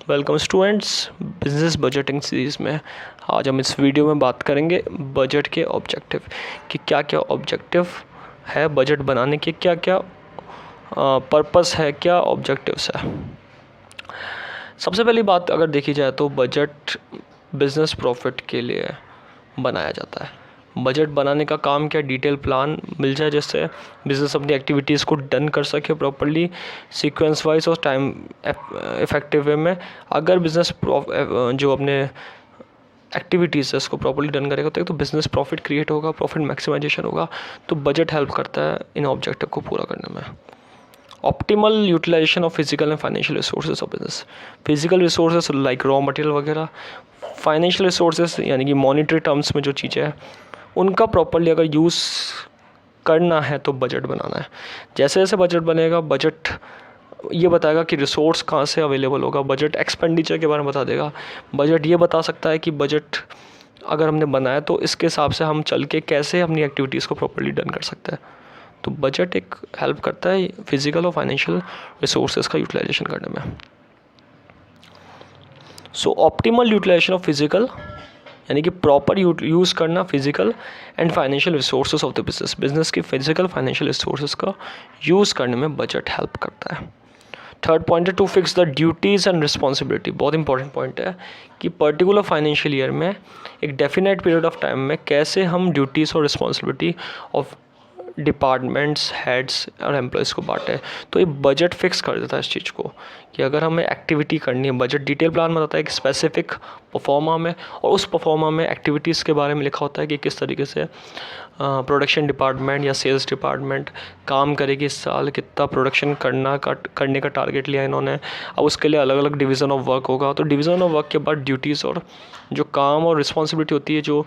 Welcome students, business budgeting series में आज हम इस वीडियो में बात करेंगे बजट के ऑब्जेक्टिव कि क्या क्या ऑब्जेक्टिव है बजट बनाने के, क्या क्या पर्पस है, क्या ऑब्जेक्टिव्स है। सबसे पहली बात अगर देखी जाए तो बजट बिज़नेस प्रॉफिट के लिए बनाया जाता है। बजट बनाने का काम क्या, डिटेल प्लान मिल जाए जिससे बिज़नेस अपनी एक्टिविटीज़ को डन कर सके प्रॉपर्ली, सीक्वेंस वाइज और टाइम इफ़ेक्टिव वे में। अगर बिज़नेस जो अपने एक्टिविटीज़ है उसको प्रॉपर्ली डन करेगा तो बिज़नेस प्रॉफिट क्रिएट होगा, प्रॉफिट मैक्सिमाइजेशन होगा। तो बजट हेल्प करता है इन ऑब्जेक्टिव को पूरा करने में। Optimal utilization of physical and financial resources of business. Physical resources like raw material वगैरह, फाइनेंशियल रिसोर्सेज यानी कि मॉनिटरी टर्म्स में जो चीज़ें हैं उनका प्रॉपर्ली अगर यूज़ करना है तो बजट बनाना है। जैसे जैसे बजट बनेगा, बजट ये बताएगा कि रिसोर्स कहाँ से अवेलेबल होगा, बजट एक्सपेंडिचर के बारे में बता देगा। बजट ये बता सकता है कि बजट अगर हमने बनाया तो इसके हिसाब से हम चल के कैसे अपनी एक्टिविटीज़ को प्रॉपर्ली डन कर सकते हैं। तो बजट एक हेल्प करता है फिजिकल और फाइनेंशियल रिसोर्सेज का यूटिलाइजेशन करने में। So optimal utilization of physical यानी कि प्रॉपर यूज़ करना physical and financial resources of the business की फिजिकल फाइनेंशियल रिसोर्सेज का यूज़ करने में बजट हेल्प करता है। थर्ड पॉइंट है to fix the duties and responsibility. बहुत इंपॉर्टेंट पॉइंट है कि पर्टिकुलर फाइनेंशियल ईयर में एक डेफिनेट पीरियड ऑफ टाइम में कैसे हम ड्यूटीज़ और रिस्पॉन्सिबिलिटी ऑफ डिपार्टमेंट्स, हेड्स और एम्प्लॉयज़ को बांटे। तो ये बजट फिक्स कर देता है इस चीज़ को कि अगर हमें एक्टिविटी करनी है, बजट डिटेल प्लान बताता है कि स्पेसिफिक परफॉर्मा में, और उस परफॉर्मा में एक्टिविटीज़ के बारे में लिखा होता है कि किस तरीके से प्रोडक्शन डिपार्टमेंट या सेल्स डिपार्टमेंट काम करेगी इस साल, कितना प्रोडक्शन करने का टारगेट लिया इन्होंने। अब उसके लिए अलग अलग डिवीज़न ऑफ वर्क होगा। तो डिवीज़न ऑफ वर्क के बाद ड्यूटीज़ और जो काम और रिस्पॉन्सिबिलिटी होती है जो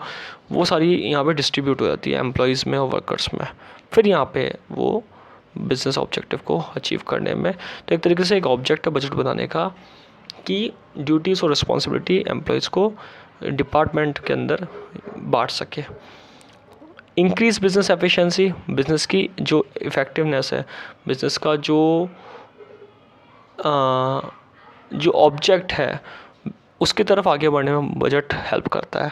वो सारी यहाँ पे डिस्ट्रीब्यूट हो जाती है एम्प्लॉयज़ में और वर्कर्स में। फिर यहाँ पे वो बिज़नेस ऑब्जेक्टिव को अचीव करने में, तो एक तरीके से एक ऑब्जेक्ट है बजट बनाने का कि ड्यूटीज़ और रिस्पॉन्सिबिलिटी एम्प्लॉयज़ को डिपार्टमेंट के अंदर बांट सके। इंक्रीज़ बिज़नेस एफिशिएंसी, बिज़नेस की जो इफ़ेक्टिवनेस है, बिज़नेस का जो ऑब्जेक्ट है उसकी तरफ आगे बढ़ने में बजट हेल्प करता है।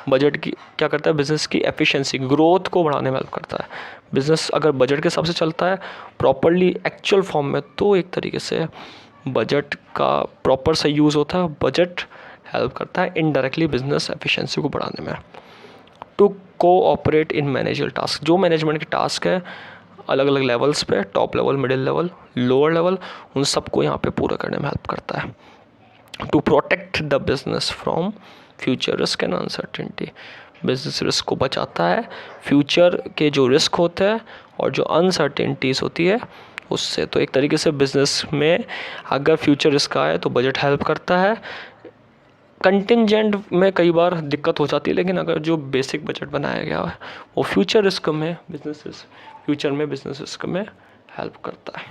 बजट की क्या करता है, बिज़नेस की एफिशिएंसी, ग्रोथ को बढ़ाने में हेल्प करता है। बिज़नेस अगर बजट के हिसाब से चलता है प्रॉपर्ली एक्चुअल फॉर्म में तो एक तरीके से बजट का प्रॉपर सही यूज़ होता है। बजट हेल्प करता है इनडायरेक्टली बिज़नेस एफिशिएंसी को बढ़ाने में। To cooperate in manager task, जो मैनेजमेंट के टास्क है अलग अलग लेवल्स पे, top level, middle level, lower level, उन सबको यहाँ पे पूरा करने में हेल्प करता है। To protect the business from future risk and uncertainty, business risk को बचाता है फ्यूचर के जो रिस्क होते हैं और जो अनसर्टेनिटीज़ होती है उससे। तो एक तरीके से बिजनेस में अगर फ्यूचर रिस्क आए तो बजट हेल्प करता है। कंटिंजेंट में कई बार दिक्कत हो जाती है, लेकिन अगर जो बेसिक बजट बनाया गया है वो फ्यूचर रिस्क में बिजनेस रिस्क में हेल्प करता है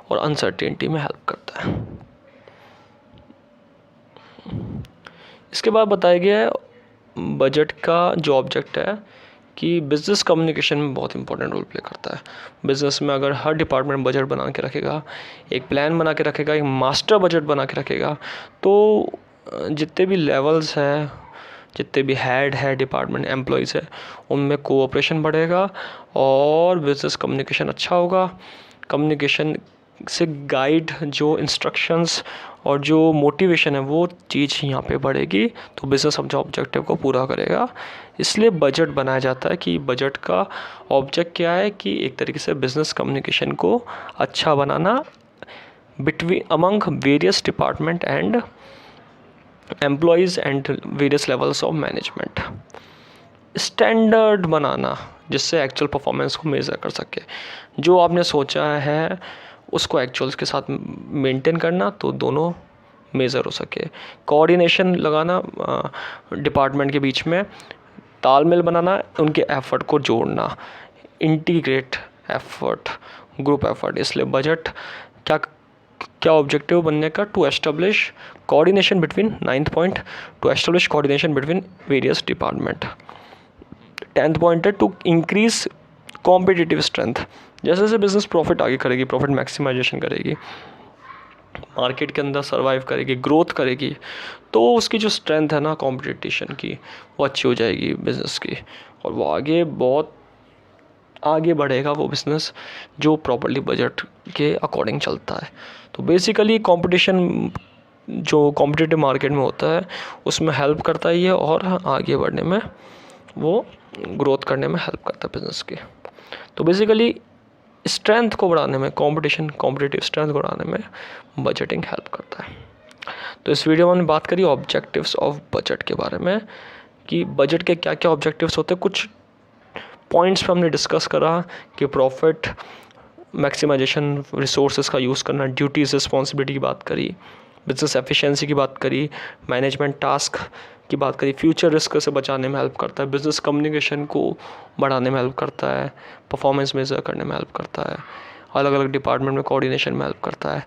और अनसर्टेनिटी में हेल्प करता है। इसके बाद बताया गया है बजट का जो ऑब्जेक्ट है कि बिज़नेस कम्युनिकेशन में बहुत इंपॉर्टेंट रोल प्ले करता है। बिज़नेस में अगर हर डिपार्टमेंट बजट बना के रखेगा, एक प्लान बना के रखेगा, एक मास्टर बजट बना के रखेगा, तो जितने भी लेवल्स हैं, जितने भी हेड है डिपार्टमेंट, एम्प्लॉयज़ है, उनमें कोऑपरेशन बढ़ेगा और बिज़नेस कम्युनिकेशन अच्छा होगा। कम्युनिकेशन से गाइड जो इंस्ट्रक्शंस और जो मोटिवेशन है वो चीज़ यहाँ पे बढ़ेगी, तो बिज़नेस अपने ऑब्जेक्टिव को पूरा करेगा। इसलिए बजट बनाया जाता है कि बजट का ऑब्जेक्ट क्या है कि एक तरीके से बिज़नेस कम्युनिकेशन को अच्छा बनाना between among various department and employees and various levels of management. Standard बनाना जिससे एक्चुअल परफॉर्मेंस को मेज़र कर सके, जो आपने सोचा है उसको एक्चुअल्स के साथ मेंटेन करना तो दोनों मेज़र हो सके। कोऑर्डिनेशन लगाना डिपार्टमेंट के बीच में, तालमेल बनाना, उनके एफर्ट को जोड़ना, इंटीग्रेट एफर्ट, ग्रुप एफर्ट। इसलिए बजट क्या क्या ऑब्जेक्टिव बनने का, to establish coordination between, ninth point, to establish coordination between various department. 10th point है टू इंक्रीज कॉम्पिटिटिव स्ट्रेंथ। जैसे जैसे बिजनेस प्रॉफिट आगे करेगी, प्रॉफिट मैक्सिमाइजेशन करेगी, मार्केट के अंदर सर्वाइव करेगी, ग्रोथ करेगी, तो उसकी जो स्ट्रेंथ है ना कंपटीशन की, वो अच्छी हो जाएगी बिज़नेस की, और वो आगे बहुत आगे बढ़ेगा वो बिज़नेस जो प्रॉपर्ली बजट के अकॉर्डिंग चलता है। तो बेसिकली कंपटीशन जो कॉम्पिटिटिव मार्केट में होता है उसमें हेल्प करता है ये, और आगे बढ़ने में, वो ग्रोथ करने में हेल्प करता है बिज़नेस की। तो बेसिकली स्ट्रेंथ को बढ़ाने में, कॉम्पिटिटिव स्ट्रेंथ को बढ़ाने में बजटिंग हेल्प करता है। तो इस वीडियो में हमने बात करी ऑब्जेक्टिव्स ऑफ बजट के बारे में, कि बजट के क्या क्या ऑब्जेक्टिव्स होते हैं। कुछ पॉइंट्स पे हमने डिस्कस करा कि प्रॉफिट मैक्सिमाइजेशन, रिसोर्सेज का यूज़ करना, ड्यूटीज़ रिस्पॉन्सिबिलिटी की बात करी, बिजनेस एफिशिएंसी की बात करी, मैनेजमेंट टास्क की बात करी, फ्यूचर रिस्क से बचाने में हेल्प करता है, बिज़नेस कम्युनिकेशन को बढ़ाने में हेल्प करता है, परफॉर्मेंस मेजर करने में हेल्प करता है, अलग अलग डिपार्टमेंट में कोऑर्डिनेशन में हेल्प करता है,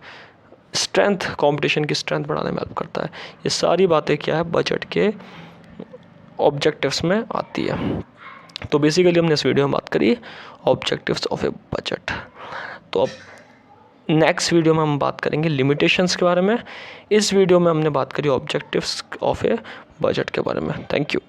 स्ट्रेंथ, कंपटीशन की स्ट्रेंथ बढ़ाने में हेल्प करता है। ये सारी बातें क्या है, बजट के ऑब्जेक्टिव्स में आती है। तो बेसिकली हमने इस वीडियो में बात करी ऑब्जेक्टिव्स ऑफ ए बजट। तो अब नेक्स्ट वीडियो में हम बात करेंगे लिमिटेशंस के बारे में। इस वीडियो में हमने बात करी ऑब्जेक्टिव्स ऑफ ए बजट के बारे में। Thank you.